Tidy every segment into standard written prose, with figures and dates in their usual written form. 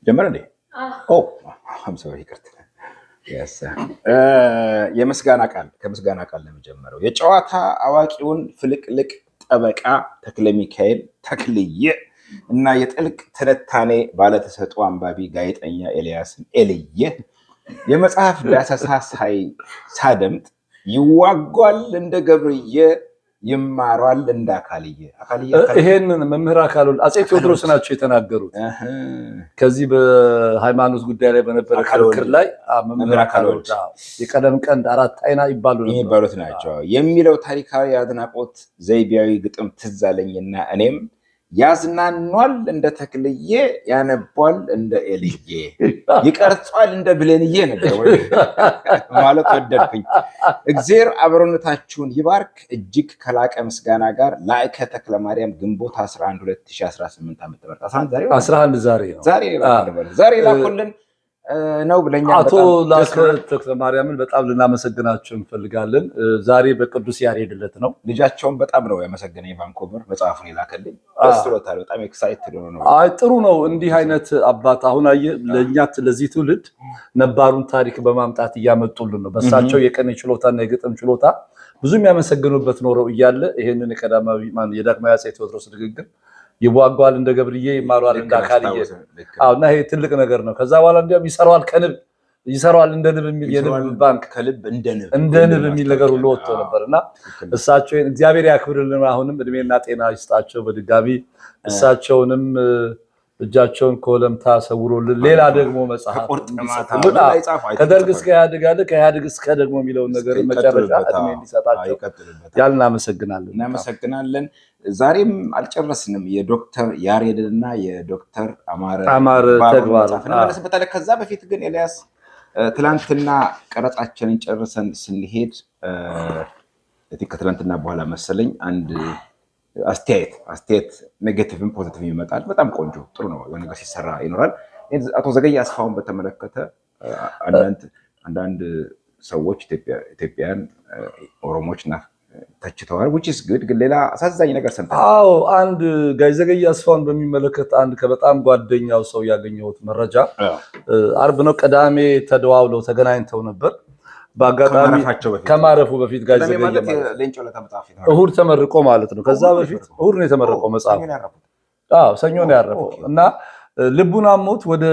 ጀመረ እንዴ? ኦ I'm sorry ይቅርታ። yes የምስጋና ቃል ከምስጋና ቃል ነው የሚጀምረው። የጨዋታ አዋቂውን ፍልቅልቅ ጠበቃ ተክለ ሚካኤል ተክልዬ እና የጥልቅ ትንታኔ ባለተሰጥኦ አንባቢ ጋዜጠኛ ኤልያስን ኤልየ የመጽሐፍ ዳሰሳ ሳደምጥ ይዋጓል እንደ ገብርዬ ይማራል እንደ አካልዬ ይሄንን መምህር አካሉ አጼ ቴዎድሮስ ናቸው የተናገሩት። ከዚህ በሃይማኖት ጉዳይ ላይ በነበረ ክርክር ላይ መምህር አካሉ የቀለም ቀንድ አራት አይና ይባሉት ናቸው የሚለው ታሪካዊ አድናቆት ዘይቤያዊ ግጥም ትዝ አለኝና እኔም ያዝናኗል እንደ ተክልዬ ያነቧል እንደ ኤልዬ ይቀርጿል እንደ ብሌንዬ ነበር ማለት ወደድኩኝ። እግዚአብሔር አብሮነታችሁን ይባርክ። እጅግ ከላቀ ምስጋና ጋር ላይከ ተክለ ማርያም ግንቦት 11 2018 ዓ.ም 11 ዛሬ ላኩልን ነው ብለኛ አቶ ላከ ተክለ ማርያምን በጣም ልናመሰግናቸው እንፈልጋለን። ዛሬ በቅዱስ ያሬድ ዕለት ነው። ልጃቸውን በጣም ነው ያመሰገነኝ። ቫንኮቨር መጽሐፉን ይላከልኝ አስተውታለሁ። በጣም ኤክሳይትድ ነው። አይ ጥሩ ነው እንዲህ አይነት አባት አሁን ለኛ ለዚህ ትውልድ ነባሩን ታሪክ በማምጣት እያመጡልን ነው። በሳቸው የቀን ችሎታና የግጥም ችሎታ ብዙ የሚያመሰግኑበት ኖረው እያለ ይሄንን የዳግማዊ አፄ ቴዎድሮስ ንግግር ይዋጓል እንደ ገብርዬ ይማራል እንደ አካልዬ እና ይሄ ትልቅ ነገር ነው። ከዛ በኋላ እንዲያም ይሰራዋል እንደ ንብ የሚል የንብ ባንክ ከልብ እንደ ንብ የሚል ነገር ሁሉ ወጥቶ ነበርና እሳቸው እግዚአብሔር ያክብርልን። አሁንም እድሜና ጤና ይስጣቸው። በድጋሚ እሳቸውንም እጃቸውን ከወለምታ ሰውሮልን ሌላ ደግሞ መጽሐፍ ከደርግ እስከ ኢህአዴግ አለ ከኢህአዴግ እስከ ደግሞ የሚለውን ነገር መጨረሻ እድሜ እንዲሰጣቸው ያልን እናመሰግናለን። ዛሬም አልጨረስንም። የዶክተር ያሬድና የዶክተር አማረ ተግባር እንመለስበታለን። ከዛ በፊት ግን ኤልያስ ትላንትና ቀረጻችንን ጨርሰን ስንሄድ ከትላንትና በኋላ መሰለኝ አንድ አስተያየት ኔጌቲቭም ፖዚቲቭ ይመጣል። በጣም ቆንጆ ጥሩ ነው። የሆነ ነገር ሲሰራ ይኖራል። አቶ ዘገየ አስፋውን በተመለከተ አንዳንድ ሰዎች ኢትዮጵያን ኦሮሞዎች ተችተዋል which is good። ግን ሌላ አሳዛኝ ነገር ሰምተናል። አዎ አንድ ጋይ ዘገየ አስፋውን በሚመለከት አንድ ከበጣም ጓደኛው ሰው ያገኘሁት መረጃ አርብ ነው ቅዳሜ ተደዋውለው ተገናኝተው ነበር። በአጋጣሚ ከማረፉ በፊት ጋር እሁድ ተመርቆ ማለት ነው። ከዛ በፊት እሁድ ነው የተመረቀው መጽሐፍ። አዎ ሰኞ ነው ያረፈው እና ልቡን አሞት ወደ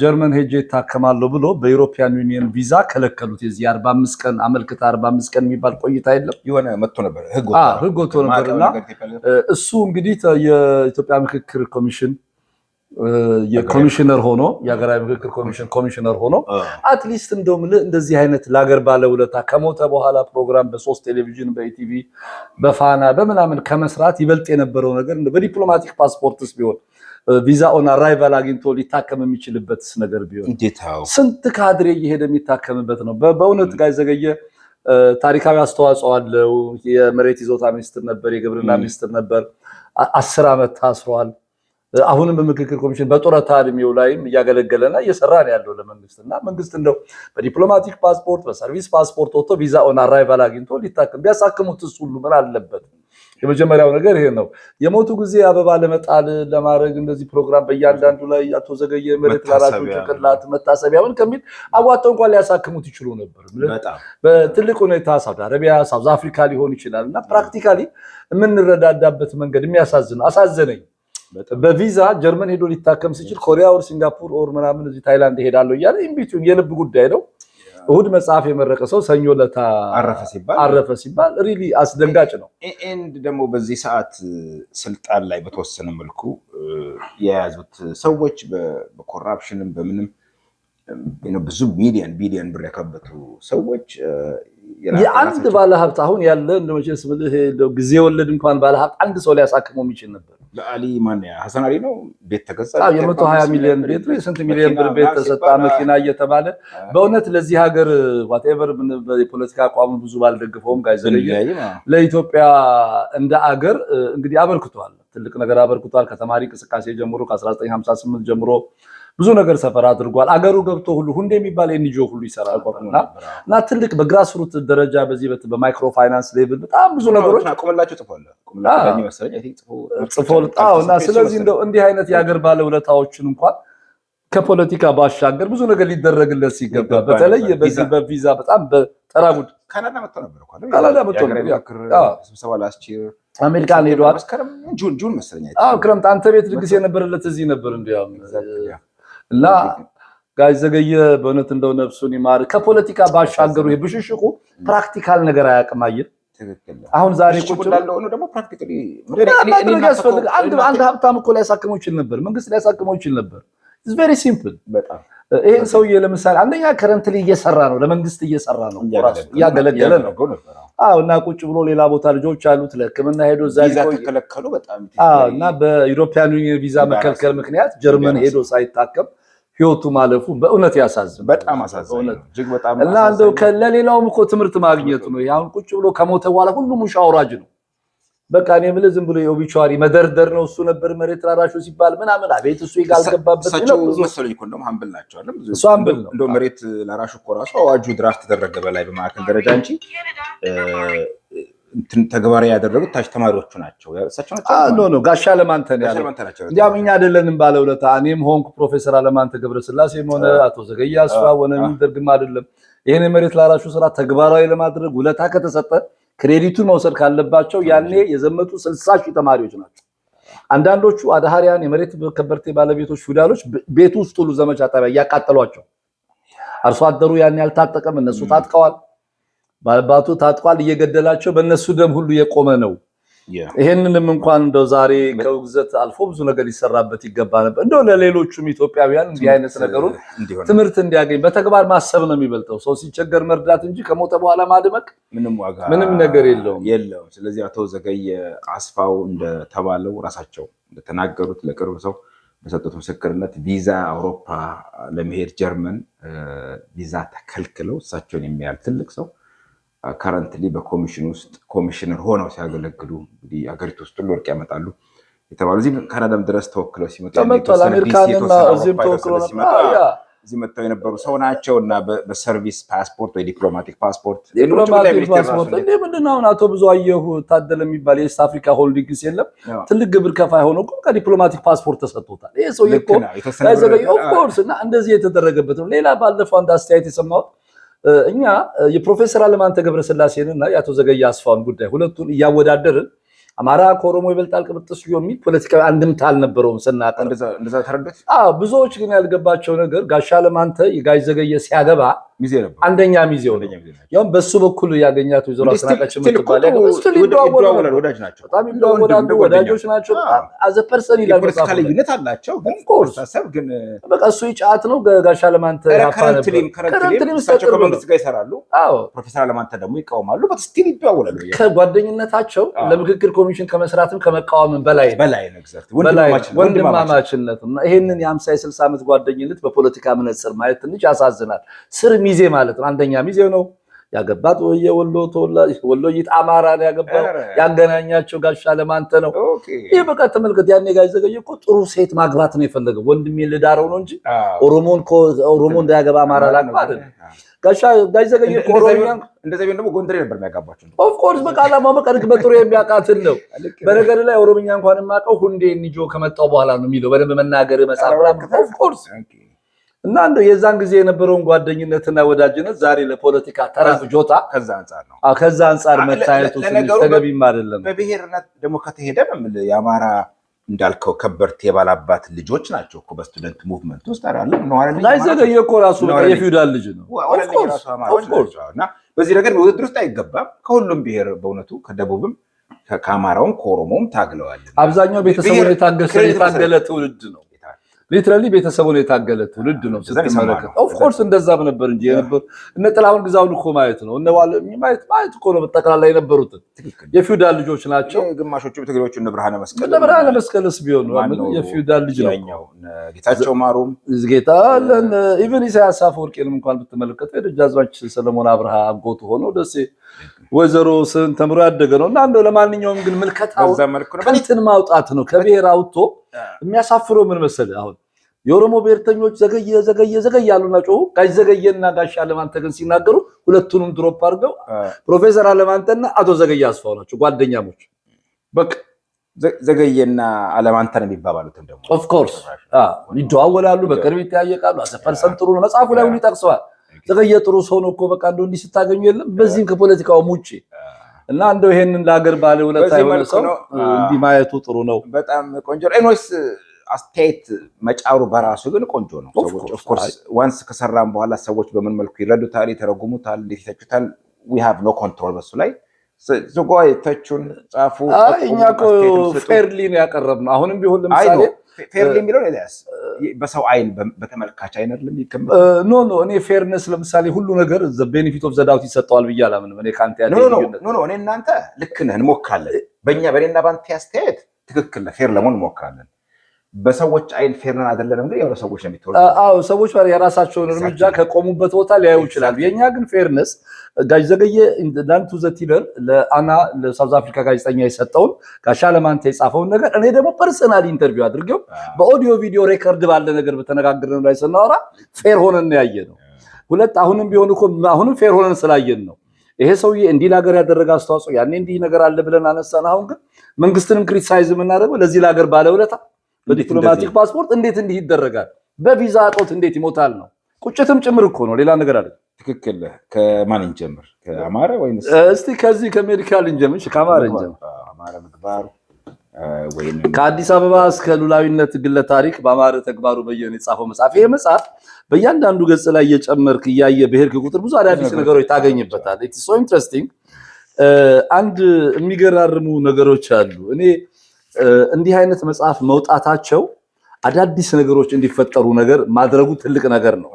ጀርመን ሄጄ ታከማለሁ ብሎ በዩሮፒያን ዩኒየን ቪዛ ከለከሉት። የዚህ 45 ቀን አመልክታ 45 ቀን የሚባል ቆይታ የለም የሆነ መጥቶ ነበር ህግ ወጥቶ ነበርና እሱ እንግዲህ የኢትዮጵያ ምክክር ኮሚሽን የኮሚሽነር ሆኖ የሀገራዊ ምክክር ኮሚሽነር ሆኖ አትሊስት እንደውም እንደዚህ አይነት ለሀገር ባለውለታ ከሞተ በኋላ ፕሮግራም በ3 ቴሌቪዥን በኢቲቪ በፋና በምናምን ከመስራት ይበልጥ የነበረው ነገር በዲፕሎማቲክ ፓስፖርትስ ቢሆን ቪዛ ኦን አራይቫል አግኝቶ ሊታከም የሚችልበት ነገር ቢሆን ስንት ካድሬ እየሄደ የሚታከምበት ነው። በእውነት ጋር ዘገየ ታሪካዊ አስተዋጽኦ አለው። የመሬት ይዞታ ሚኒስትር ነበር፣ የግብርና ሚኒስትር ነበር። 10 ዓመት ታስሯል። አሁንም በምክክር ኮሚሽን በጡረታ እድሜው ላይም እያገለገለና እየሰራ ነው ያለው ለመንግስትና መንግስት እንደው በዲፕሎማቲክ ፓስፖርት በሰርቪስ ፓስፖርት ወጥቶ ቪዛ ኦን አራይቫል አግኝቶ ሊታከም ቢያሳክሙትስ ሁሉ ምን አለበት? የመጀመሪያው ነገር ይሄ ነው። የሞቱ ጊዜ አበባ ለመጣል ለማድረግ እንደዚህ ፕሮግራም በእያንዳንዱ ላይ አቶ ዘገየ መሬት ላራቸው ጭንቅላት መታሰቢያውን ከሚል አዋጣው እንኳን ሊያሳክሙት ይችሉ ነበር። በትልቅ ሁኔታ ሳውዲ አረቢያ፣ ሳውዝ አፍሪካ ሊሆን ይችላልና ፕራክቲካሊ የምንረዳዳበት መንገድ የሚያሳዝን አሳዘነኝ። በቪዛ ጀርመን ሄዶ ሊታከም ሲችል ኮሪያ ወር ሲንጋፖር ወር ምናምን እዚህ ታይላንድ ሄዳለሁ እያለ ኢንቢቲዩን የልብ ጉዳይ ነው። እሁድ መጽሐፍ የመረቀ ሰው ሰኞ ለታ አረፈ ሲባል ሪሊ አስደንጋጭ ነው። ኤንድ ደግሞ በዚህ ሰዓት ስልጣን ላይ በተወሰነ መልኩ የያዙት ሰዎች በኮራፕሽንም በምንም ብዙ ቢሊየን ብር ያከበቱ ሰዎች የአንድ ባለሀብት አሁን ያለ እንደመቼስ ጊዜ ወለድ እንኳን ባለሀብት አንድ ሰው ሊያሳክመው የሚችል ነበር። ለአሊ ማንያ ሐሰን አሊ ነው ቤት ተገዛ። የ120 ሚሊዮን ቤት ነው የስንት ሚሊዮን ብር ቤት ተሰጣ መኪና እየተባለ በእውነት ለዚህ ሀገር ዋትኤቨር የፖለቲካ አቋሙ ብዙ ባልደግፈውም ጋይዘለየ ለኢትዮጵያ እንደ አገር እንግዲህ አበርክቷል። ትልቅ ነገር አበርክቷል። ከተማሪ እንቅስቃሴ ጀምሮ ከ1958 ጀምሮ ብዙ ነገር ሰፈር አድርጓል። አገሩ ገብቶ ሁሉ ሁንዴ የሚባል ኤንጂኦ ሁሉ ይሰራል እና ትልቅ በግራስሩት ደረጃ በዚህ በማይክሮ ፋይናንስ ሌቭል በጣም ብዙ ነገሮች አቆመላቸው ጽፎ እና ስለዚህ እንደው እንዲህ አይነት የሀገር ባለውለታዎችን እንኳን ከፖለቲካ ባሻገር ብዙ ነገር ሊደረግለት ሲገባ በተለይ በዚህ በቪዛ በጣም በጠራጉድ ካናዳ መጥቶ ነበር እኮ አይደል? ካናዳ መጥቶ ነበር። ስብሰባ ላስችር አሜሪካን ሄዷል። መስከረም ጁን መሰለኝ። ክረምት አንተ ቤት ድግስ የነበረለት እዚህ ነበር እንዲያውም እና ጋሽ ዘገየ በእውነት እንደው ነፍሱን ይማር። ከፖለቲካ ባሻገሩ የብሽሽቁ ፕራክቲካል ነገር አያቅማየ አሁን ዛሬ ቁጭ ብለው ነው ደግሞ ፕራክቲካሊ አንድ ሀብታም እኮ ሊያሳክመው ይችል ነበር። መንግስት ሊያሳክመው ይችል ነበር። ኢትስ ቬሪ ሲምፕል በጣም ይሄን ሰውዬ ለምሳሌ አንደኛ ከረንትሊ እየሰራ ነው፣ ለመንግስት እየሰራ ነው፣ እያገለገለ ነው። እና ቁጭ ብሎ ሌላ ቦታ ልጆች አሉት ለሕክምና ሄዶ እዛ ተከለከሉ በጣም እና በዩሮፒያን ዩኒየን ቪዛ መከልከል ምክንያት ጀርመን ሄዶ ሳይታከም ህይወቱ ማለፉ በእውነት ያሳዝን፣ በጣም አሳዝን እጅግ በጣም እና እንደው ለሌላውም እኮ ትምህርት ማግኘቱ ነው። አሁን ቁጭ ብሎ ከሞተ በኋላ ሁሉም ሻውራጅ ነው። በቃ እኔ የምልህ ዝም ብሎ የኦቢቹዋሪ መደርደር ነው። እሱ ነበር መሬት ላራሹ ሲባል ምናምን አቤት እሱ ይጋልገባበት ነው መሰለኝ እኮ እንደውም ሀምብል ናቸው አይደል? እሱ ሀምብል ነው። እንደው መሬት ላራሹ እኮ ራሱ አዋጁ ድራፍት ተደረገ በላይ በማዕከል ደረጃ እንጂ ተግባራዊ ያደረጉት ታች ተማሪዎቹ ናቸው። እሳቸው ናቸው ኖ ጋሻ ለማንተ ነው ያለው። እንዲያውም እኛ አይደለንም ባለውለታ። እኔም ሆንኩ ፕሮፌሰር አለማንተ ገብረስላሴም ሆነ አቶ ዘገየ አስፋው ሆነ ምንደርግም አይደለም ይሄን መሬት ላራሹ ስራ ተግባራዊ ለማድረግ ውለታ ከተሰጠ ክሬዲቱን መውሰድ ካለባቸው ያኔ የዘመቱ 60 ሺህ ተማሪዎች ናቸው። አንዳንዶቹ አዳሃሪያን የመሬት ከበርቴ ባለቤቶች ፊውዳሎች ቤት ውስጥ ሁሉ ዘመቻ ጣቢያ ያቃጠሏቸው። አርሶ አደሩ ያኔ ያልታጠቀም እነሱ ታጥቀዋል። ባለባቱ ታጥቋል። እየገደላቸው በእነሱ ደም ሁሉ የቆመ ነው። ይሄንንም እንኳን እንደው ዛሬ ከውግዘት አልፎ ብዙ ነገር ሊሰራበት ይገባ ነበር። እንደው ለሌሎቹም ኢትዮጵያውያን እንዲህ አይነት ነገሩን ትምህርት እንዲያገኝ በተግባር ማሰብ ነው የሚበልጠው። ሰው ሲቸገር መርዳት እንጂ ከሞተ በኋላ ማድመቅ ምንም ነገር የለውም። ስለዚህ አቶ ዘገየ አስፋው እንደተባለው ራሳቸው እንደተናገሩት ለቅርብ ሰው በሰጡት ምስክርነት ቪዛ አውሮፓ ለመሄድ ጀርመን ቪዛ ተከልክለው እሳቸውን የሚያህል ትልቅ ሰው ከረንትሊ በኮሚሽን ውስጥ ኮሚሽነር ሆነው ሲያገለግሉ እንግዲህ ሀገሪቱ ውስጥ ሁሉ ወርቅ ያመጣሉ የተባሉ እዚህ ካናዳም ድረስ ተወክለው ሲመጡ እዚህ መጥተው የነበሩ ሰው ናቸው እና በሰርቪስ ፓስፖርት ወይ ዲፕሎማቲክ ፓስፖርት ምንድነው አሁን አቶ ብዙአየሁ ታደለ የሚባል የኢስት አፍሪካ ሆልዲንግስ የለም ትልቅ ግብር ከፋይ ሆኖ ከዲፕሎማቲክ ፓስፖርት ተሰጥቶታል። ይሄ ሰው ኦፍኮርስ እና እንደዚህ የተደረገበት ነው። ሌላ ባለፈው አንድ አስተያየት የሰማሁት እኛ የፕሮፌሰር አለማንተ ገብረስላሴን እና የአቶ ዘገየ አስፋውን ጉዳይ ሁለቱን እያወዳደርን አማራ ከኦሮሞ ይበልጣል ቅብጥስ የሚል ፖለቲካዊ አንድምታ አልነበረውም ስናቀር እንደዛ ተረዱት። ብዙዎች ግን ያልገባቸው ነገር ጋሻ አለማንተ የጋሽ ዘገየ ሲያገባ ሚዜ ነበር፣ አንደኛ ሚዜው ነው። ያውም በሱ በኩል ያገኛት ወይዘሮ አስናቀች የምትባል ወዳጅ ናቸው፣ በጣም ይደዋወላሉ፣ ወዳጆች ናቸው። አዘ ፐርሰን ይላል ፖለቲካ ልዩነት አላቸው። ግን በቃ እሱ ይጫት ነው። ጋሻ አለማንተ ከረንትሊም ከመንግስት ጋር ይሰራሉ። ፕሮፌሰር አለማንተ ደግሞ ይቃወማሉ። በስቲል ይደዋወላሉ። ከጓደኝነታቸው ለምክክር ኮሚሽን ከመስራትም ከመቃወምም በላይ ወንድማማችነት እና ይሄንን የ50 የ60 ዓመት ጓደኝነት በፖለቲካ መነጽር ማየት ትንሽ ያሳዝናል። ስር ሚዜ ማለት ነው። አንደኛ ሚዜ ነው ያገባት የወሎ ተወላጅ ወሎይት አማራ ነው ያገባው። ያገናኛቸው ጋሻ አለማንተ ነው። ይሄ በቃ ተመልከት። ያኔ ጋሽ ዘገየ እኮ ጥሩ ሴት ማግባት ነው የፈለገው። ወንድሜ ልዳረው ነው እንጂ ኦሮሞ እንዳያገባ አማራ ላግባ አይደለም። ጋሽ ዘገየ ኦሮሚያ እንደዚህ ቢሆን ደግሞ ጎንደሬ ነበር የሚያጋባቸው። ኦፍ ኮርስ በቃ አላማው በቃ በጥሩ የሚያውቃትን ነው። በነገር ላይ ኦሮሚያ እንኳን የማውቀው ሁንዴ እንጆ ከመጣው በኋላ ነው የሚለው በደንብ መናገር መጻፍ። ኦፍ ኮርስ እና እንደው የዛን ጊዜ የነበረውን ጓደኝነትና ወዳጅነት ዛሬ ለፖለቲካ ተረፍ ጆታ ከዛ አንፃር መታየቱ ትንሽ ተገቢም አይደለም። በብሔርነት ደግሞ ከተሄደ የአማራ እንዳልከው ከበርቴ የባላባት ልጆች ናቸው እኮ በስቱደንት ሙቭመንት ውስጥ አይደለም ነው አይደል? ላይ ዘገየ እኮ ራሱ የፊውዳል ልጅ ነው። እና በዚህ ነገር በውድድር ውስጥ አይገባም። ከሁሉም ብሔር በእውነቱ ከደቡብም ከአማራውም ከኦሮሞም ታግለዋል። አብዛኛው ቤተሰቡን የታገለ ትውልድ ነው። ሊትራሊ ቤተሰቡን የታገለ ትውልድ ነው ስትመለከት። ኦፍ ኮርስ እንደዛም ነበር እንጂ የነበር እነ ጥላሁን ግዛውን እኮ ማየት ነው። እነ ዋለልኝ ማየት እኮ ነው። በጠቅላላ የነበሩት የፊውዳል ልጆች ናቸው። ግማሾቹ ትግሬዎቹ እነ ብርሃነ መስቀልስ ቢሆኑ የፊውዳል ልጅ ነው። ጌታቸው ማሩም ጌታ ኢቭን ኢሳያስ አፈወርቂንም እንኳን ብትመለከተው የደጃዝማች ሰለሞን አብርሃ አጎቱ ሆኖ ደሴ ወይዘሮ ስን ተምሮ ያደገ ነው። እና እንደው ለማንኛውም ግን ምልከታው ከእንትን ማውጣት ነው ከብሔር አውጥቶ የሚያሳፍረው ምን መሰለህ? አሁን የኦሮሞ ብሔርተኞች ዘገየ ያሉና ጮሁ። ጋሽ ዘገየና ጋሽ አለማንተ ግን ሲናገሩ ሁለቱንም ድሮፕ አድርገው ፕሮፌሰር አለማንተና አቶ ዘገየ አስፋው ናቸው ጓደኛሞች። በቃ ዘገየና አለማንተን የሚባባሉትም ደግሞ ኦፍ ኮርስ ይደዋወላሉ፣ በቅርብ ይጠያየቃሉ። አሰፈርሰን ጥሩ ነው መጽሐፉ ላይ ሁሉ ይጠቅሰዋል። ዘገየ ጥሩ ሰው ነው እኮ በቃ እንደው እንዲህ ስታገኙ የለም በዚህም ከፖለቲካው ውጪ እና እንደው ይሄንን ለሀገር ባለውለታ የሆነ ሰው እንዲህ ማየቱ ጥሩ ነው። በጣም ቆንጆ ኤኖስ አስተያየት መጫሩ በራሱ ግን ቆንጆ ነው። ሰዎች ኦፍ ኮርስ ዋንስ ከሰራም በኋላ ሰዎች በምን መልኩ ይረዱታል፣ ይተረጉሙታል፣ እንዴት ይተቹታል we have no control በሱ ላይ ዝጓይ ተቹን ጻፉ። እኛ እኮ ፌርሊ ነው ያቀረብነው። አሁንም ቢሆን ለምሳሌ ፌርሊ የሚለው በሰው አይን በተመልካች አይን አይደለም ይከመጥ ኖ እኔ ፌርነስ ለምሳሌ ሁሉ ነገር the benefit of the doubt ይሰጠዋል ብዬ አላምንም። እኔ ካንተ ያለ ኖ እኔ እናንተ ልክ ነህ እንሞክራለን። በእኔና ባንተ አስተያየት ትክክል ነው፣ ፌር ለመሆን እንሞክራለን። በሰዎች አይን ፌር ነን አይደለም ግን ያው ሰዎች ነው የሚተወው። ሰዎች የራሳቸውን እርምጃ ከቆሙበት ቦታ ሊያዩ ይችላል። የኛ ግን ፌርነስ ጋሽ ዘገየ ዳንቱ ዘቲለር ለአና ለሳውዝ አፍሪካ ጋዜጠኛ የሰጠውን ጋሽ አለማንተ የጻፈውን ነገር እኔ ደግሞ ፐርሰናል ኢንተርቪው አድርጌው በኦዲዮ ቪዲዮ ሬከርድ ባለ ነገር በተነጋገርነው ላይ ስናወራ ፌር ሆነን ያየነው። ሁለት አሁንም ቢሆን እኮ አሁንም ፌር ሆነን ስላየን ነው ይሄ ሰውዬ እንዲህ ለሀገር ያደረገ አስተዋጽኦ ያኔ እንዲህ ነገር አለ ብለን አነሳን። አሁን ግን መንግስትንም ክሪቲሳይዝ የምናደርገው ለዚህ ለሀገር ባለውለታ በዲፕሎማቲክ ፓስፖርት እንዴት እንዲህ ይደረጋል፣ በቪዛ እጦት እንዴት ይሞታል ነው። ቁጭትም ጭምር እኮ ነው፣ ሌላ ነገር አይደለም። ትክክል። ከማን እንጀምር? ከአማረ ወይስ እስቲ ከዚህ ከሜዲካል እንጀምር? ከአማረ እንጀምር። አማረ ምግባሩ ወይንም ከአዲስ አበባ እስከ ሉላዊነት ግለ ታሪክ በአማረ ተግባሩ በየነ የጻፈው መጽሐፍ። ይሄ መጽሐፍ በእያንዳንዱ ገጽ ላይ እየጨመርክ እያየ በሄድክ ቁጥር ብዙ አዳዲስ ነገሮች ታገኝበታል። ኢትስ ሶ ኢንትረስቲንግ። አንድ የሚገራርሙ ነገሮች አሉ። እኔ እንዲህ አይነት መጽሐፍ መውጣታቸው አዳዲስ ነገሮች እንዲፈጠሩ ነገር ማድረጉ ትልቅ ነገር ነው።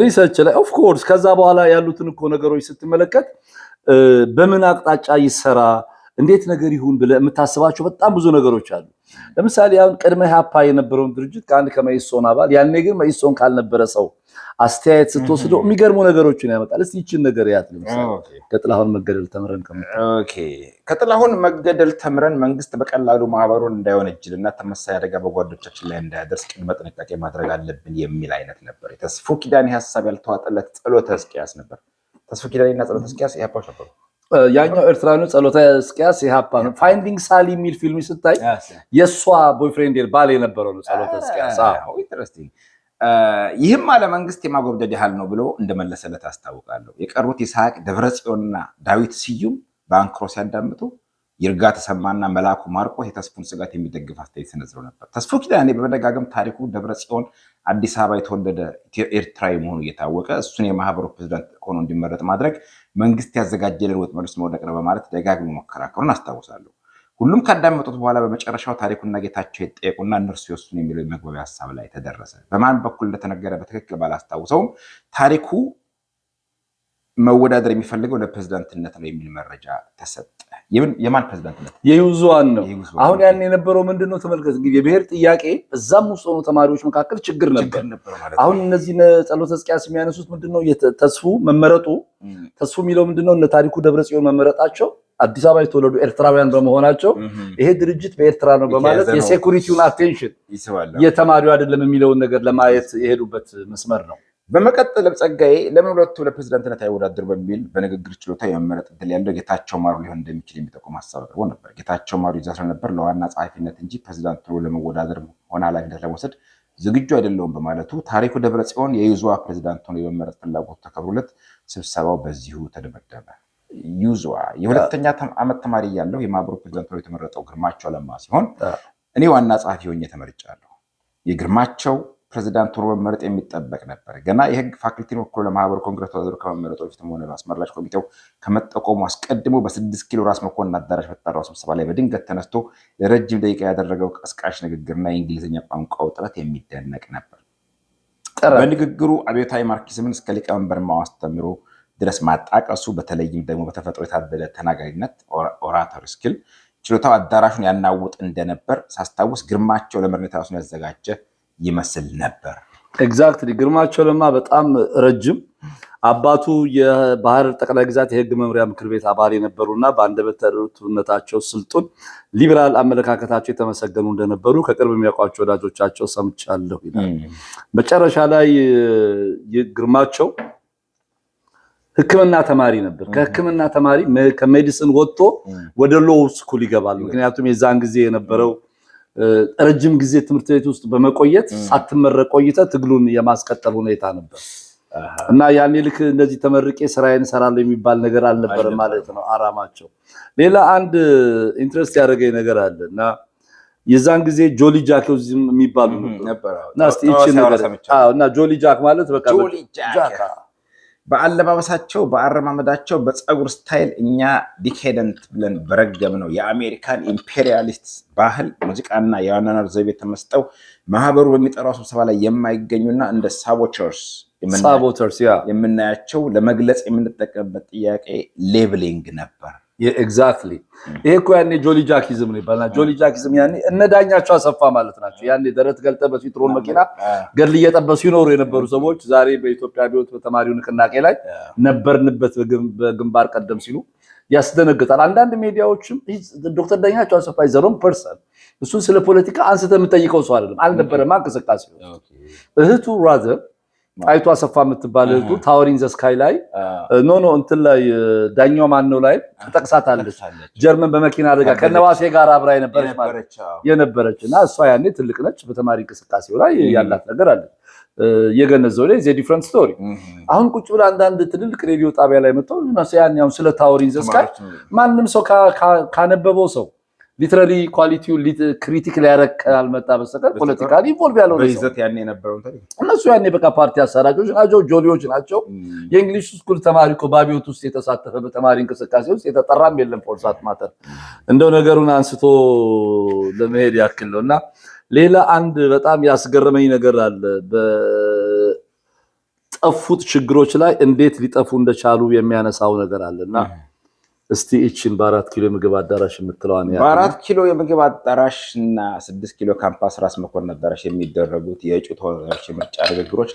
ሪሰርች ላይ ኦፍ ኮርስ ከዛ በኋላ ያሉትን እኮ ነገሮች ስትመለከት በምን አቅጣጫ ይሰራ እንዴት ነገር ይሁን ብለህ የምታስባቸው በጣም ብዙ ነገሮች አሉ። ለምሳሌ አሁን ቀድመ ሃፓ የነበረውን ድርጅት ከአንድ ከመኢሶን አባል ያኔ ግን መኢሶን ካልነበረ ሰው አስተያየት ስትወስደው የሚገርሙ ነገሮችን ያመጣል። እስቲ ይህችን ነገር ያት ለምሳሌ ከጥላሁን መገደል ተምረን ከጥላሁን መገደል ተምረን መንግስት በቀላሉ ማህበሩን እንዳይወነጅልና ተመሳሳይ አደጋ በጓዶቻችን ላይ እንዳያደርስ ቅድመ ጥንቃቄ ማድረግ አለብን የሚል አይነት ነበር። ተስፉ ኪዳኔ ሀሳብ ያልተዋጠለት ጸሎተ ሕዝቅያስ ነበር። ተስፉ ኪዳኔና ጸሎተ ሕዝቅያስ ኢህአፓዎች ነበሩ። ያኛው ኤርትራዊ ነው፣ ጸሎተ ሕዝቅያስ ኢህአፓ ነው። ፋይንዲንግ ሳሊ የሚል ፊልም ስታይ የሷ ቦይፍሬንድ ባል የነበረው ነው ጸሎተ ሕዝቅያስ። ኢንተረስቲንግ። ይህም አለ መንግስት የማጎብደድ ያህል ነው ብሎ እንደመለሰለት አስታውቃለሁ። የቀሩት ይስሐቅ ደብረጽዮንና ዳዊት ስዩም በአንክሮ ሲያዳምጡ ይርጋ ተሰማና መላኩ ማርቆስ የተስፉን ስጋት የሚደግፍ አስተያየት ሰንዝረው ነበር። ተስፉ ኪዳኔ በመደጋገም ታሪኩ ደብረጽዮን አዲስ አበባ የተወለደ ኤርትራዊ መሆኑ እየታወቀ እሱን የማህበሩ ፕሬዝዳንት ሆኖ እንዲመረጥ ማድረግ መንግስት ያዘጋጀልን ወጥመድ ውስጥ መውደቅ ነው በማለት ደጋግሞ መከራከሩን አስታውሳለሁ። ሁሉም ካዳመጡት በኋላ በመጨረሻው ታሪኩና ጌታቸው ይጠየቁና እነርሱ ይወስኑ የሚለው የመግባቢያ ሀሳብ ላይ ተደረሰ። በማን በኩል እንደተነገረ በትክክል ባላስታውሰውም ታሪኩ መወዳደር የሚፈልገው ለፕሬዝዳንትነት ነው የሚል መረጃ ተሰጠ። የማን ፕሬዝዳንትነት? የዩዝዋን ነው። አሁን ያን የነበረው ምንድነው? ተመልከት እንግዲህ የብሔር ጥያቄ እዛም ውስጥ ሆኖ ተማሪዎች መካከል ችግር ነበር። አሁን እነዚህ ጸሎተ ሕዝቅያስ የሚያነሱት ምንድነው? ተስፉ መመረጡ ተስፉ የሚለው ምንድነው? እነ ታሪኩ ደብረጽዮን መመረጣቸው አዲስ አበባ የተወለዱ ኤርትራውያን በመሆናቸው ይሄ ድርጅት በኤርትራ ነው በማለት የሴኩሪቲውን አቴንሽን የተማሪው አይደለም የሚለውን ነገር ለማየት የሄዱበት መስመር ነው። በመቀጠልም ጸጋዬ ለምን ሁለቱ ለፕሬዝዳንትነት አይወዳደሩ በሚል በንግግር ችሎታ የመመረጥ እድል ያለው ጌታቸው ማሩ ሊሆን እንደሚችል የሚጠቁም ሀሳብ አቅርቦ ነበር። ጌታቸው ማሩ ይዛ ስለነበር ለዋና ጸሐፊነት እንጂ ፕሬዝዳንት ሆኖ ለመወዳደር ሆነ ኃላፊነት ለመውሰድ ዝግጁ አይደለውም በማለቱ ታሪኩ ደብረጽዮን የዩዝዋ ፕሬዝዳንት ሆኖ የመመረጥ ፍላጎቱ ተከብሮለት ስብሰባው በዚሁ ተደመደመ። ዩዝዋ የሁለተኛ ዓመት ተማሪ ያለው የማህበሩ ፕሬዝዳንት ሆኖ የተመረጠው ግርማቸው ለማ ሲሆን እኔ ዋና ጸሐፊ ሆኜ ተመርጫለሁ። የግርማቸው ፕሬዝዳንት ሆኖ መመረጥ የሚጠበቅ ነበር። ገና የህግ ፋክልቲን ወክሎ ለማህበሩ ኮንግረስ ተወዳድሮ ከመመረጡ በፊትም ሆነ አስመራጭ ኮሚቴው ከመጠቆሙ አስቀድሞ በ6 ኪሎ ራስ መኮንን አዳራሽ በተጠራው ስብሰባ ላይ በድንገት ተነስቶ ለረጅም ደቂቃ ያደረገው ቀስቃሽ ንግግርና የእንግሊዝኛ ቋንቋው ጥረት የሚደነቅ ነበር። በንግግሩ አብዮታዊ ማርክሲዝምን እስከ ሊቀመንበር ማስተምሮ ድረስ ማጣቀሱ በተለይም ደግሞ በተፈጥሮ የታደለ ተናጋሪነት ኦራቶሪ ስኪል ችሎታው አዳራሹን ያናውጥ እንደነበር ሳስታውስ ግርማቸው ለመሪነት ራሱን ያዘጋጀ ይመስል ነበር። ኤግዛክትሊ ግርማቸው ለማ በጣም ረጅም አባቱ የባህር ጠቅላይ ግዛት የህግ መምሪያ ምክር ቤት አባል የነበሩና በአንደበተ ርቱዕነታቸው ስልጡን ሊበራል አመለካከታቸው የተመሰገኑ እንደነበሩ ከቅርብ የሚያውቋቸው ወዳጆቻቸው ሰምቻለሁ ይላል። መጨረሻ ላይ ግርማቸው ሕክምና ተማሪ ነበር። ከሕክምና ተማሪ ከሜዲሲን ወጥቶ ወደ ሎው ስኩል ይገባል። ምክንያቱም የዛን ጊዜ የነበረው ረጅም ጊዜ ትምህርት ቤት ውስጥ በመቆየት ሳትመረቅ ቆይተህ ትግሉን የማስቀጠል ሁኔታ ነበር እና ያኔ ልክ እንደዚህ ተመርቄ ስራዬን እሰራለሁ የሚባል ነገር አልነበረም ማለት ነው አራማቸው። ሌላ አንድ ኢንትረስት ያደረገኝ ነገር አለ እና የዛን ጊዜ ጆሊ ጃክዝም የሚባሉ ነበር እና እስቲ እቺ ነገር እና ጆሊ ጃክ ማለት በቃ ጆሊ ጃክ በአለባበሳቸው፣ በአረማመዳቸው፣ በፀጉር ስታይል እኛ ዲኬደንት ብለን በረገም ነው የአሜሪካን ኢምፔሪያሊስት ባህል ሙዚቃና የአኗኗር ዘይቤ ተመስጠው ማህበሩ በሚጠራው ስብሰባ ላይ የማይገኙና እንደ ሳቦተርስ የምናያቸው ለመግለጽ የምንጠቀምበት ጥያቄ ሌብሊንግ ነበር። ኤግዛክትሊ ይሄ እኮ ያኔ ጆሊ ጃኪዝም ነው ይባላል። ጆሊ ጃኪዝም ያኔ እነ ዳኛቸው አሰፋ ማለት ናቸው። ያኔ ደረት ገልጠ በሲትሮን መኪና ገድል እየጠበሱ ይኖሩ የነበሩ ሰዎች ዛሬ በኢትዮጵያ ቢወት በተማሪው ንቅናቄ ላይ ነበርንበት በግንባር ቀደም ሲሉ ያስደነግጣል። አንዳንድ ሚዲያዎችም ዶክተር ዳኛቸው አሰፋ ዘሮን ፐርሰን እሱን ስለ ፖለቲካ አንስተ የምጠይቀው ሰው አይደለም አልነበረማ እንቅስቃሴ እህቱ ራዘር አይቷ አሰፋ የምትባል እህቱ ታወሪንግ ዘ ስካይ ላይ ኖ እንትን ላይ ዳኛው ማን ነው ላይ ተጠቅሳታለች። ጀርመን በመኪና አደጋ ከነዋሴ ጋር አብራ የነበረች እና እሷ ያኔ ትልቅ ነች። በተማሪ እንቅስቃሴው ላይ ያላት ነገር አለ የገነዘው ላይ ዘ ዲፍረንት ስቶሪ። አሁን ቁጭ ብላ አንዳንድ ትልልቅ ሬዲዮ ጣቢያ ላይ መጥተው ያኔው ስለ ታወሪንግ ዘ ስካይ ማንም ሰው ካነበበው ሰው ሊትራሊ ኳሊቲው ክሪቲክ ሊያረክ አልመጣ በስተቀር ፖለቲካሊ ኢንቮልቭ ያለው ነው በይዘት ያኔ የነበረው እነሱ ያኔ በቃ ፓርቲ አሰራጆች ናቸው፣ ጆሊዎች ናቸው። የእንግሊዝ ስኩል ተማሪ እኮ ባቢዮት ውስጥ የተሳተፈ በተማሪ እንቅስቃሴ ውስጥ የተጠራም የለም ፎርሳት ማተር እንደው ነገሩን አንስቶ ለመሄድ ያክል ነውና ሌላ አንድ በጣም ያስገረመኝ ነገር አለ። በጠፉት ችግሮች ላይ እንዴት ሊጠፉ እንደቻሉ የሚያነሳው ነገር አለና እስቲ እቺን በ4 ኪሎ የምግብ አዳራሽ የምትለዋን ያ በ4 ኪሎ የምግብ አዳራሽ እና 6 ኪሎ ካምፓስ ራስ መኮንን አዳራሽ የሚደረጉት የእጩ ተወዳዳሪዎች የምርጫ ንግግሮች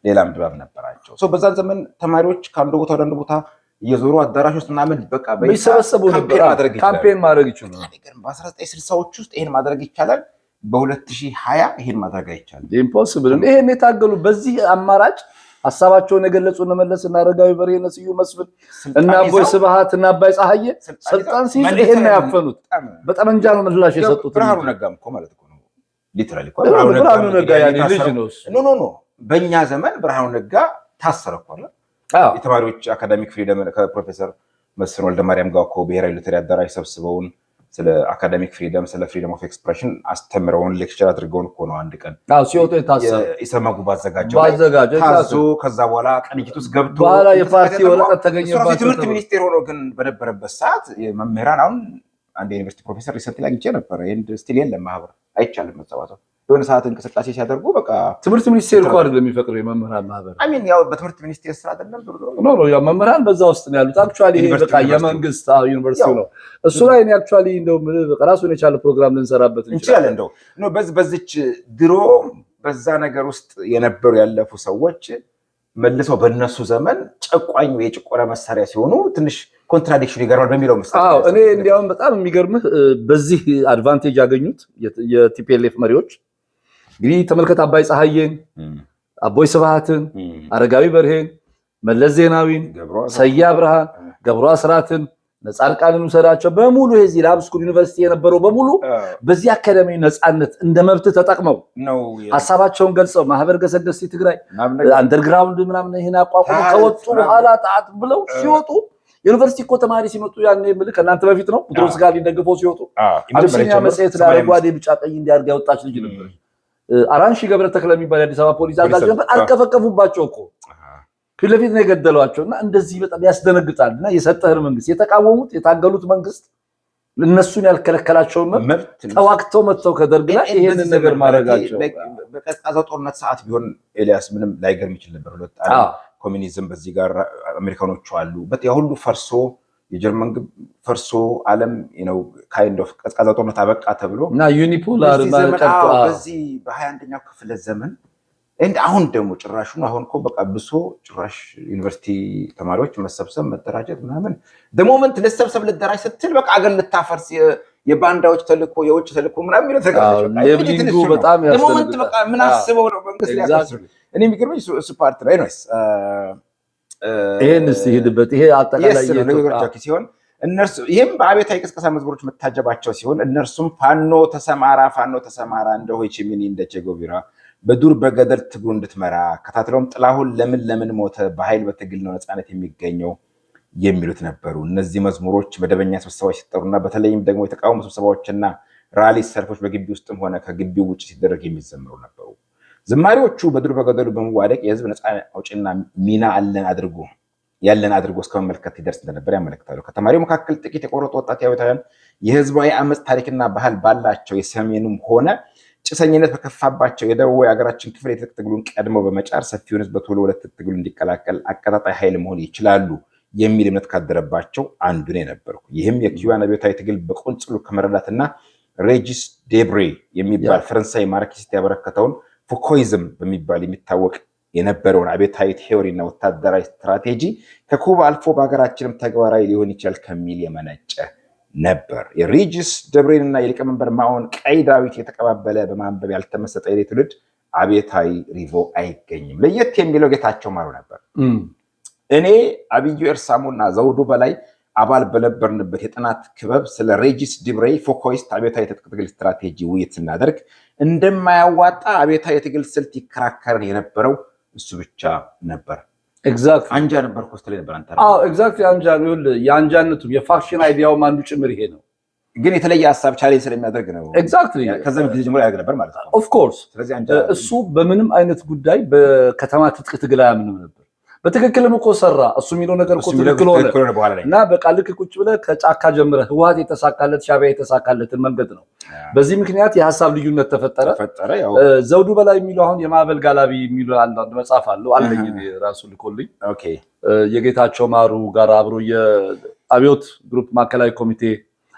ሌላም ድባብ ነበራቸው። በዛን ዘመን ተማሪዎች ከአንዱ ቦታ ወደ አንዱ ቦታ እየዞሩ አዳራሽ ውስጥ ምናምን በቃ በይሰበሰቡ ነበር ካምፔን ማድረግ ይችላል። በ1960ዎች ውስጥ ይሄን ማድረግ ይቻላል። በ2020 ይሄን ማድረግ አይቻልም። ኢምፖሲብል። ይሄን የታገሉ በዚህ አማራጭ ሐሳባቸውን የገለጹ እነ መለስ እና አረጋዊ በርሄ እና ስዩም መስፍን እና አቦይ ስብሃት እና አባይ ፀሐዬ ስልጣን ሲይዙ ይሄን ያፈኑት በጠመንጃ ነው ምላሽ የሰጡት። ብርሃኑ ነጋም እኮ ማለት እኮ ነው ሊትራሊ እኮ ብርሃኑ ነጋ ያኔ ልጅ ነው። ኖ በእኛ ዘመን ብርሃኑ ነጋ ታሰረ እኮ አይደል? የተማሪዎች አካዳሚክ ፍሪደም ከፕሮፌሰር መስፍን ወልደማርያም ጋር እኮ ብሔራዊ ሎተሪ አዳራሽ ሰብስበውን ስለ አካዳሚክ ፍሪደም ስለ ፍሪደም ኦፍ ኤክስፕሬሽን አስተምረውን ሌክቸር አድርገውን እኮ ነው አንድ ቀን ሲወጡ የታሰሩ ኢሰመጉ ባዘጋጀው ታዞ ከዛ በኋላ ቅንጅት ውስጥ ገብቶ በኋላ የፓርቲ ወረቀት ተገኘባቸው። ትምህርት ሚኒስቴር ሆኖ ግን በነበረበት ሰዓት መምህራን አሁን አንድ ዩኒቨርሲቲ ፕሮፌሰር ሪሰንት ላይ አግኝቼ ነበር። ይሄን ስቲል የለም ማህበር አይቻልም መሰባሰብ የሆነ ሰዓት እንቅስቃሴ ሲያደርጉ በቃ ትምህርት ሚኒስቴር እኮ አይደለም የሚፈቅደው የመምህራን ማህበር ያው በትምህርት ሚኒስቴር ስራ አይደለም ኖ ያው መምህራን በዛ ውስጥ ነው ያሉት። አክቹአሊ ይሄ በቃ የመንግስት ዩኒቨርሲቲ ነው እሱ ላይ ነው አክቹአሊ እንደው ራሱን የቻለ ፕሮግራም ልንሰራበት እንችላለን። እንደው በዚች ድሮ በዛ ነገር ውስጥ የነበሩ ያለፉ ሰዎች መልሰው በእነሱ ዘመን ጨቋኝ የጭቆና መሳሪያ ሲሆኑ ትንሽ ኮንትራዲክሽን ይገርማል በሚለው መስጠት እኔ እንዲያውም በጣም የሚገርምህ በዚህ አድቫንቴጅ ያገኙት የቲፒኤልኤፍ መሪዎች እንግዲህ ተመልከት አባይ ፀሐዬን፣ አቦይ ስብሃትን፣ አረጋዊ በርሄን፣ መለስ ዜናዊን፣ ሰያ ብርሃን፣ ገብሩ አስራትን፣ ነፃርቃንን ውሰዳቸው በሙሉ የዚህ ላብ ስኩል ዩኒቨርሲቲ የነበረው በሙሉ በዚህ አካዳሚ ነፃነት እንደ መብት ተጠቅመው ሀሳባቸውን ገልጸው ማህበር ገሰገስቲ ትግራይ አንደርግራውንድ ምናምን ይሄን አቋቁመው ከወጡ በኋላ ጣት ብለው ሲወጡ ዩኒቨርሲቲ እኮ ተማሪ ሲመጡ ያኔ ምልክ ከእናንተ በፊት ነው ቡድሮስ ጋር ሊደግፈው ሲወጡ አብሲኒያ መጽሔት ላይ አረንጓዴ ቢጫ ቀይ እንዲያርጋ ያወጣች ልጅ ነበር። አራንሺ ገብረ ተክለ የሚባል የአዲስ አበባ ፖሊስ አዛዥ ነበር። አልከፈከፉባቸው እኮ ፊት ለፊት ነው የገደሏቸውና እንደዚህ በጣም ያስደነግጣልና የሰጠህን መንግስት የተቃወሙት የታገሉት መንግስት እነሱን ያልከለከላቸውን መብት ተዋክተው መጥተው ከደርግ ላይ ይሄንን ነገር ማድረጋቸው በቀዝቃዛው ጦርነት ሰዓት ቢሆን ኤልያስ ምንም ላይገርም ይችል ነበር። ሁለት ኮሚኒዝም በዚህ ጋር አሜሪካኖቹ አሉ ያ ሁሉ ፈርሶ የጀርመን ፈርሶ ዓለም ነው ካይንድ ኦፍ ቀዝቃዛው ጦርነት አበቃ ተብሎ እና ዩኒፖላር ማለት በዚህ በ21ኛው ክፍለ ዘመን አሁን ደግሞ ጭራሹን አሁን እኮ በቃ ብሶ ጭራሽ ዩኒቨርሲቲ ተማሪዎች መሰብሰብ መደራጀት ምናምን ደሞመንት ለሰብሰብ ልደራጅ ስትል በቃ አገር ልታፈርስ የባንዳዎች ተልኮ የውጭ ተልኮ ምናምን ይለው ተጋጭ የብሊንጉ በጣም ደሞመንት በቃ ምን አስበው ነው መንግስት ሊያፈርስ እኔ የሚገርመኝ እሱ ፓርት ላይ ነው ይሄን እስቲ ሄድበት። ይሄ አጠቃላይ የኢትዮጵያ ሲሆን እነርሱ ይሄም በአብዮታዊ ቅስቀሳ መዝሙሮች መታጀባቸው ሲሆን እነርሱም ፋኖ ተሰማራ እንደ ሆቺሚኒ እንደ ቼጎቪራ በዱር በገደል ትግሉ እንድትመራ ከታትለውም ጥላሁን ለምን ሞተ በኃይል በትግል ነው ነፃነት የሚገኘው የሚሉት ነበሩ። እነዚህ መዝሙሮች መደበኛ ስብሰባዎች ሲጠሩና በተለይም ደግሞ የተቃውሞ ስብሰባዎችና ራሊ ሰልፎች በግቢ ውስጥም ሆነ ከግቢው ውጭ ሲደረግ የሚዘምሩ ነበሩ። ዝማሪዎቹ በዱር በገደሉ በመዋደቅ የህዝብ ነፃ አውጪና ሚና ያለን አድርጎ እስከመመልከት ይደርስ እንደነበር ያመለክታሉ። ከተማሪው መካከል ጥቂት የቆረጡ ወጣት አብዮታውያን የህዝባዊ አመፅ ታሪክና ባህል ባላቸው የሰሜኑም ሆነ ጭሰኝነት በከፋባቸው የደቡብ የሀገራችን ክፍል የትጥቅ ትግሉን ቀድመው በመጫር ሰፊውን ህዝብ በቶሎ ወደ ትጥቅ ትግሉ እንዲቀላቀል አቀጣጣይ ኃይል መሆን ይችላሉ የሚል እምነት ካደረባቸው አንዱ ነው የነበርኩ። ይህም የኪዩባን አብዮታዊ ትግል በቁንጽሉ ከመረዳትና ሬጂስ ዴብሬ የሚባል ፈረንሳይ ማርክሲስት ያበረከተውን ፉኮይዝም በሚባል የሚታወቅ የነበረውን አብዮታዊ ቴዎሪና ወታደራዊ ስትራቴጂ ከኩባ አልፎ በሀገራችንም ተግባራዊ ሊሆን ይችላል ከሚል የመነጨ ነበር። የሬጂስ ደብሬንና የሊቀመንበር ማኦን ቀይ ዳዊት የተቀባበለ በማንበብ ያልተመሰጠ የኔ ትውልድ አብዮታዊ ሪቮ አይገኝም። ለየት የሚለው ጌታቸው ማሩ ነበር። እኔ አብዩ ኤርሳሞና ዘውዱ በላይ አባል በነበርንበት የጥናት ክበብ ስለ ሬጂስ ዲብሬ ፎኮይስት አብዮታዊ የትጥቅ ትግል ስትራቴጂ ውይይት ስናደርግ እንደማያዋጣ አብዮታዊ የትግል ስልት ይከራከረን የነበረው እሱ ብቻ ነበር። ኤግዛክት አንጃ ነበር ኮስተሌ ነበር አንተ። ኤግዛክት አንጃ ነው። የአንጃነቱም የፋክሽን አይዲያውም አንዱ ጭምር ይሄ ነው። ግን የተለየ ሀሳብ ቻሌንጅ ስለሚያደርግ ነው። ኤግዛክትሊ ከዛም ጊዜ ጀምሮ ያደርግ ነበር ማለት ነው። ኦፍ ኮርስ። ስለዚህ አንጃ እሱ በምንም አይነት ጉዳይ በከተማ ትጥቅ ትግል አያምንም ነበር። በትክክልም እኮ ሰራ። እሱ የሚለው ነገር እኮ ትክክል ሆነ እና በቃ ልክ ቁጭ ብለህ ከጫካ ጀምረህ ህወሓት የተሳካለት ሻዕቢያ የተሳካለትን መንገድ ነው። በዚህ ምክንያት የሀሳብ ልዩነት ተፈጠረ። ዘውዱ በላይ የሚለው አሁን የማዕበል ጋላቢ የሚለው አንድ መጽሐፍ አለው አለኝ ራሱ ልኮልኝ። የጌታቸው ማሩ ጋር አብሮ የአብዮት ግሩፕ ማዕከላዊ ኮሚቴ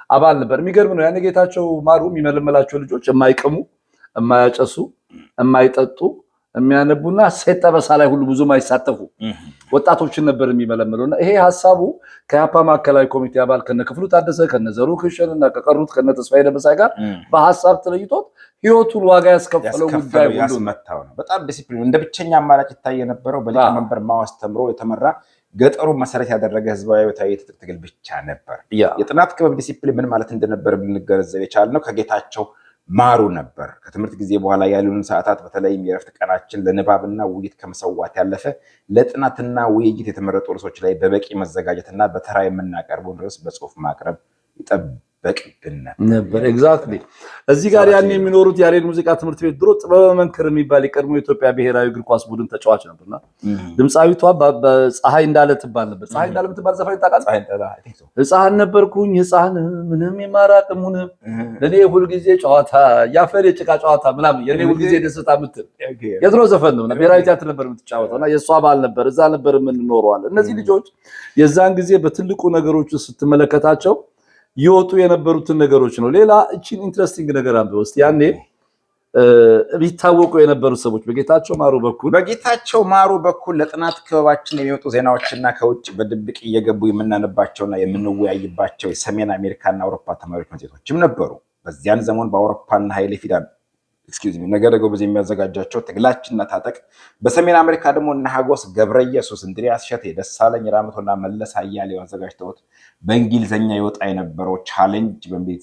አባል ነበር። የሚገርም ነው። ያኔ ጌታቸው ማሩ የሚመለመላቸው ልጆች የማይቅሙ፣ የማያጨሱ፣ የማይጠጡ የሚያነቡና ሴት ጠበሳ ላይ ሁሉ ብዙም አይሳተፉ ወጣቶችን ነበር የሚመለመለውና ይሄ ሐሳቡ ከያፓ ማዕከላዊ ኮሚቴ አባል ከነክፍሉ ታደሰ ከነዘሩ ክሽን እና ከቀሩት ከነተስፋዬ ደበሳይ ጋር በሐሳብ ተለይቶት ህይወቱን ዋጋ ያስከፈለው ጉዳይ ሁሉ ያስመታው ነው። በጣም ዲሲፕሊን እንደ ብቸኛ አማራጭ ይታይ የነበረው በሊቀመንበር ማዋስ ተምሮ የተመራ ገጠሩን መሰረት ያደረገ ህዝባዊ አብዮታዊ የትጥቅ ትግል ብቻ ነበር። የጥናት ክበብ ዲሲፕሊን ምን ማለት እንደነበር ብንገነዘብ የቻልነው ከጌታቸው ማሩ ነበር። ከትምህርት ጊዜ በኋላ ያሉን ሰዓታት በተለይም የረፍት ቀናችን ለንባብና ውይይት ከመሰዋት ያለፈ ለጥናትና ውይይት የተመረጡ ርዕሶች ላይ በበቂ መዘጋጀትና በተራ የምናቀርበውን ርዕስ በጽሁፍ ማቅረብ ይጠበቅብን ነበር። ኤግዛክትሊ እዚህ ጋር ያን የሚኖሩት ያሬድ ሙዚቃ ትምህርት ቤት ድሮ ጥበበ መንክር የሚባል የቀድሞ የኢትዮጵያ ብሔራዊ እግር ኳስ ቡድን ተጫዋች ነበርና ድምፃዊቷ ፀሐይ እንዳለ ትባል ነበር። ፀሐይ እንዳለ የምትባል ዘፋኝ ታውቃለህ? ህፃን ነበርኩኝ ህፃን ምንም የማራቅሙን ለኔ ሁልጊዜ ጨዋታ ያፈር የጭቃ ጨዋታ ምናምን የኔ ሁልጊዜ ደስታ ምትል የድሮ ዘፈን ነው። ብሔራዊ ቲያትር ነበር የምትጫወተውና የእሷ ባል ነበር። እዛ ነበር የምንኖረዋል። እነዚህ ልጆች የዛን ጊዜ በትልቁ ነገሮች ስትመለከታቸው ይወጡ የነበሩትን ነገሮች ነው። ሌላ እቺን ኢንትረስቲንግ ነገር አንብበው እስቲ። ያኔ ቢታወቁ የነበሩ ሰዎች በጌታቸው ማሩ በኩል ለጥናት ክበባችን የሚወጡ ዜናዎችና ከውጭ በድብቅ እየገቡ የምናነባቸውና የምንወያይባቸው የሰሜን አሜሪካና አውሮፓ ተማሪዎች መጽሔቶችም ነበሩ። በዚያን ዘመን በአውሮፓና ኃይሌ ፊዳ ነገረ ጎበዝ የሚያዘጋጃቸው ትግላችንና ታጠቅ፣ በሰሜን አሜሪካ ደግሞ እነ ሀጎስ ገብረየሱስ፣ እንድሪያስ ሸቴ፣ ደሳለኝ ራመቶና መለስ አያሌው አዘጋጅተውት በእንግሊዝኛ ይወጣ የነበረው ቻሌንጅ በሚል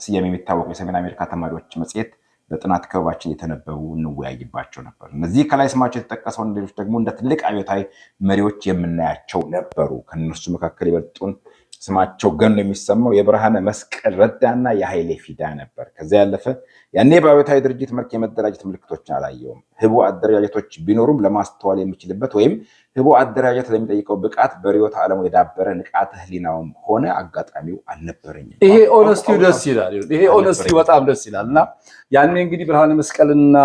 ስያሜ የሚታወቁ የሰሜን አሜሪካ ተማሪዎች መጽሔት በጥናት ክበባችን የተነበቡ እንወያይባቸው ነበር። እነዚህ ከላይ ስማቸው የተጠቀሰውን ሌሎች ደግሞ እንደ ትልቅ አብዮታዊ መሪዎች የምናያቸው ነበሩ። ከነሱ መካከል ይበልጡን ስማቸው ገኖ የሚሰማው የብርሃነ መስቀል ረዳና የኃይሌ ፊዳ ነበር። ከዚያ ያለፈ ያኔ በአብዮታዊ ድርጅት መልክ የመደራጀት ምልክቶችን አላየውም። ህቡ አደረጃጀቶች ቢኖሩም ለማስተዋል የሚችልበት ወይም ህቡ አደረጃጀት ለሚጠይቀው ብቃት በርዕዮተ ዓለሙ የዳበረ ንቃተ ህሊናውም ሆነ አጋጣሚው አልነበረኝም። ይሄ ኦነስቲው ደስ ይላል። ይሄ ኦነስቲው በጣም ደስ ይላል። እና ያኔ እንግዲህ ብርሃነ መስቀልና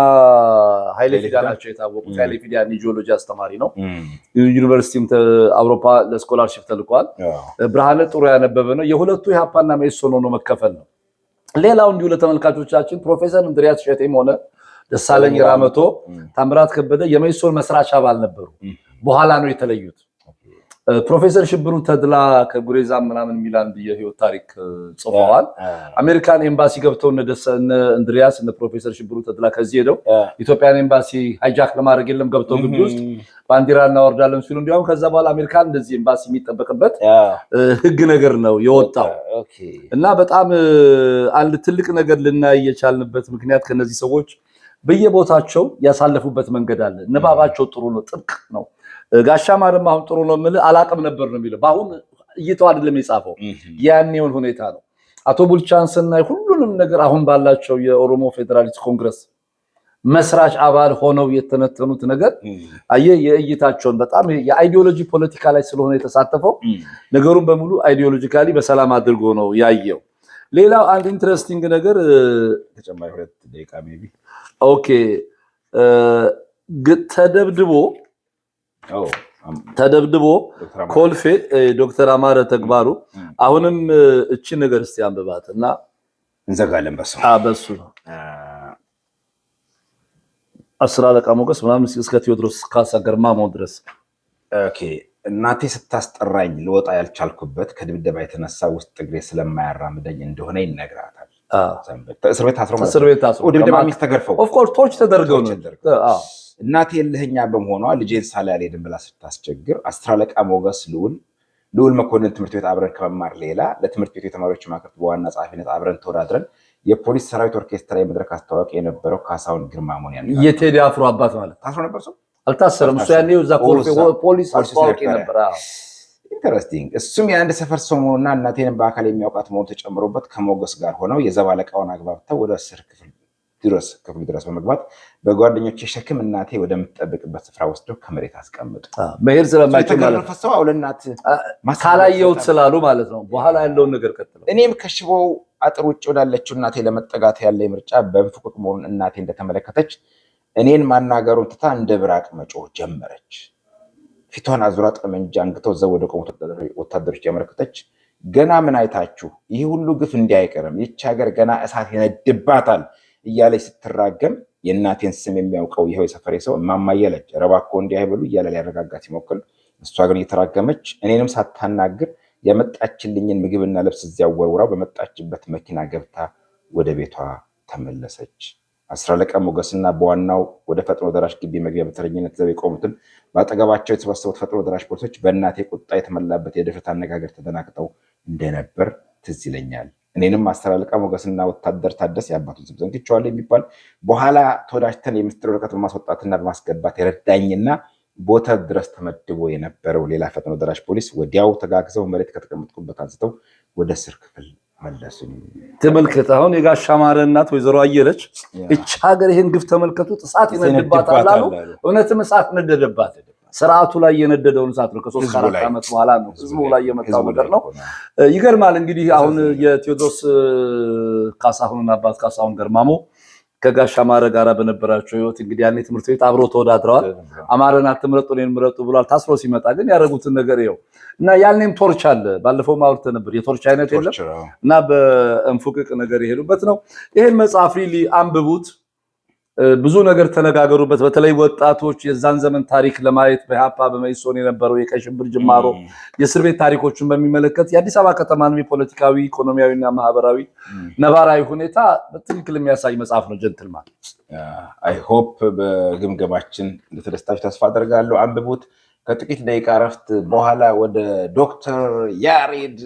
ኃይሌ ፊዳ ናቸው የታወቁት። ኃይሌ ፊዳ ጂኦሎጂ አስተማሪ ነው። ዩኒቨርሲቲም አውሮፓ ለስኮላርሺፕ ተልቋል። ብርሃነ ጥሩ ያነበበ ነው። የሁለቱ ኢህአፓና መኢሶን ሆኖ መከፈል ነው። ሌላው እንዲሁ ለተመልካቾቻችን ፕሮፌሰር እንድሪያስ ሸቴም ሆነ ደሳለኝ ራመቶ፣ ታምራት ከበደ የመኢሶን መስራች አባል ነበሩ። በኋላ ነው የተለዩት። ፕሮፌሰር ሽብሩ ተድላ ከጉሬዛ ምናምን ሚላን የህይወት ታሪክ ጽፈዋል። አሜሪካን ኤምባሲ ገብተው እነ እንድሪያስ እነ ፕሮፌሰር ሽብሩ ተድላ ከዚህ ሄደው ኢትዮጵያን ኤምባሲ ሃይጃክ ለማድረግ የለም ገብተው ግቢ ውስጥ ባንዲራ እናወርዳለን ሲሉ እንዲያውም ከዛ በኋላ አሜሪካን እንደዚህ ኤምባሲ የሚጠበቅበት ህግ ነገር ነው የወጣው እና በጣም አንድ ትልቅ ነገር ልናይ የቻልንበት ምክንያት ከነዚህ ሰዎች በየቦታቸው ያሳለፉበት መንገድ አለ። ንባባቸው ጥሩ ነው፣ ጥብቅ ነው። ጋሻ ማረም አሁን ጥሩ ነው የምልህ አላቅም ነበር ነው የሚለው። በአሁን እይተው አይደለም የጻፈው ያኔውን ሁኔታ ነው። አቶ ቡልቻን ስናይ ሁሉንም ነገር አሁን ባላቸው የኦሮሞ ፌዴራሊስት ኮንግረስ መስራች አባል ሆነው የተነተኑት ነገር አየህ የእይታቸውን በጣም የአይዲዮሎጂ ፖለቲካ ላይ ስለሆነ የተሳተፈው ነገሩን በሙሉ አይዲዮሎጂካሊ በሰላም አድርጎ ነው ያየው። ሌላው አንድ ኢንትረስቲንግ ነገር ተጨማሪ 2 ደቂቃ ሜቢ ኦኬ ተደብድቦ ኮልፌ ዶክተር አማረ ተግባሩ አሁንም እቺ ነገር እስቲ አንብባትና እንዘጋለን። በሱ ነው 10 አለቃ ሞገስ ምናምን እስከ ቴዎድሮስ ካሳ ገርማሞ ድረስ ኦኬ እናቴ ስታስጠራኝ ልወጣ ያልቻልኩበት ከድብደባ የተነሳ ውስጥ እግሬ ስለማያራምደኝ እንደሆነ ይነግራታል። እስር ቤት ታስሮ ድብደባ የሚስተገርፈው ኦፍ ኮርስ ቶርች ተደርገው ነው። እናቴ የለህኛ በመሆኗ ልጄን ሳላልሄድም ብላ ስታስቸግር 10 አለቃ ሞገስ ልዑል መኮንን ትምህርት ቤት አብረን ከመማር ሌላ ለትምህርት ቤቱ የተማሪዎች ማክርት በዋና ጸሐፊነት አብረን ተወዳድረን የፖሊስ ሰራዊት ኦርኬስትራ የመድረክ አስተዋቂ የነበረው ካሳሁን ግርማሞን ያለው የቴዲ አፍሮ አባት ማለት ታስሮ ነበር። ሰው አልታሰረም። እሱ ያኔ እዛ ፖሊስ አስተዋቂ ነበር። ኢንተረስቲንግ። እሱም የአንድ ሰፈር ሰው መሆኑና እናቴንም በአካል የሚያውቃት መሆኑ ተጨምሮበት ከሞገስ ጋር ሆነው የዘብ አለቃውን አግባብተው ወደ እስር ክፍል ድረስ በመግባት በጓደኞቼ ሸክም እናቴ ወደምትጠብቅበት ስፍራ ወስደው ከመሬት አስቀምጡ። መሄድ ስለማይችል ማለት ነው። አውለናት ካላየሁት ስላሉ ማለት ነው። በኋላ ያለውን ነገር ቀጥለው እኔም ከሽቦው አጥር ውጭ ወዳለችው እናቴ ለመጠጋት ያለ ምርጫ በንፍቁቅ መሆኑን እናቴ እንደተመለከተች እኔን ማናገሩን ትታ እንደ ብራቅ መጮህ ጀመረች። ፊቷን አዙራ ጠመንጃ አንግተው ዘው ወደ ቆሙት ወታደሮች ያመለከተች። ገና ምን አይታችሁ? ይህ ሁሉ ግፍ እንዲህ አይቀርም፣ ይህች ሀገር ገና እሳት ይነድባታል እያለች ስትራገም የእናቴን ስም የሚያውቀው ይኸው የሰፈሬ ሰው ማማየለች ረባኮ እንዲህ አይበሉ እያለ ሊያረጋጋት ሲሞክር፣ እሷ ግን እየተራገመች እኔንም ሳታናግር የመጣችልኝን ምግብና ልብስ እዚያ ወርውራው በመጣችበት መኪና ገብታ ወደ ቤቷ ተመለሰች። 10 አለቃ ሞገስና በዋናው ወደ ፈጥኖ ደራሽ ግቢ መግቢያ በተረኝነት ዘብ የቆሙትን በአጠገባቸው የተሰበሰቡት ፈጥኖ ደራሽ ፖሊሶች በእናቴ ቁጣ የተሞላበት የድፍረት አነጋገር ተደናግጠው እንደነበር ትዝ ይለኛል። እኔንም 10 አለቃ ሞገስና ወታደር ታደሰ የአባቱን ስም ዘንግቼዋለሁ የሚባል በኋላ ተወዳጅተን የምስጢር ወረቀት በማስወጣትና በማስገባት የረዳኝና ቦታ ድረስ ተመድቦ የነበረው ሌላ ፈጥኖ ደራሽ ፖሊስ ወዲያው ተጋግዘው መሬት ከተቀመጥኩበት አንስተው ወደ እስር ክፍል መለሱኝ። ተመልከት። አሁን የጋሻ ማረ እናት ወይዘሮ አየለች እቺ ሀገር ይሄን ግፍ ተመልከቱት፣ እሳት ይነድባታል አሉ። እውነትም እሳት ነደደባት። ስርዓቱ ላይ የነደደውን እሳት ነው። ከ3-4 ዓመት በኋላ ነው ህዝቡ ላይ የመጣው ነገር ነው። ይገርማል። እንግዲህ አሁን የቴዎድሮስ ካሳሁንና አባት ካሳሁን ገርማሞ ከጋሻ ማረ ጋር በነበራቸው ህይወት እንግዲህ ያኔ ትምህርት ቤት አብሮ ተወዳድረዋል። አማረን አትምረጡ እኔን ምረጡ ብሏል። ታስሮ ሲመጣ ግን ያደረጉትን ነገር ይኸው እና ያኔም ቶርች አለ። ባለፈው ማውርተ ነበር የቶርች አይነት የለም እና በእንፉቅቅ ነገር የሄዱበት ነው። ይሄን መጽሐፍ ሪሊ አንብቡት፣ ብዙ ነገር ተነጋገሩበት። በተለይ ወጣቶች የዛን ዘመን ታሪክ ለማየት በኢሃፓ በመኢሶን የነበረው የቀይ ሽብር ጅማሮ የእስር ቤት ታሪኮችን በሚመለከት የአዲስ አበባ ከተማን የፖለቲካዊ ኢኮኖሚያዊና ማህበራዊ ነባራዊ ሁኔታ በትክክል የሚያሳይ መጽሐፍ ነው። ጀንትልማን አይ ሆፕ በግምገማችን እንደተደስታችሁ ተስፋ አደርጋለሁ። አንብቡት። ከጥቂት ደቂቃ እረፍት በኋላ ወደ ዶክተር ያሬድ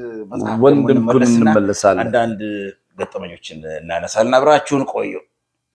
ወንድም እንመለሳለን። አንዳንድ ገጠመኞችን እናነሳለን። አብራችሁን ቆዩ።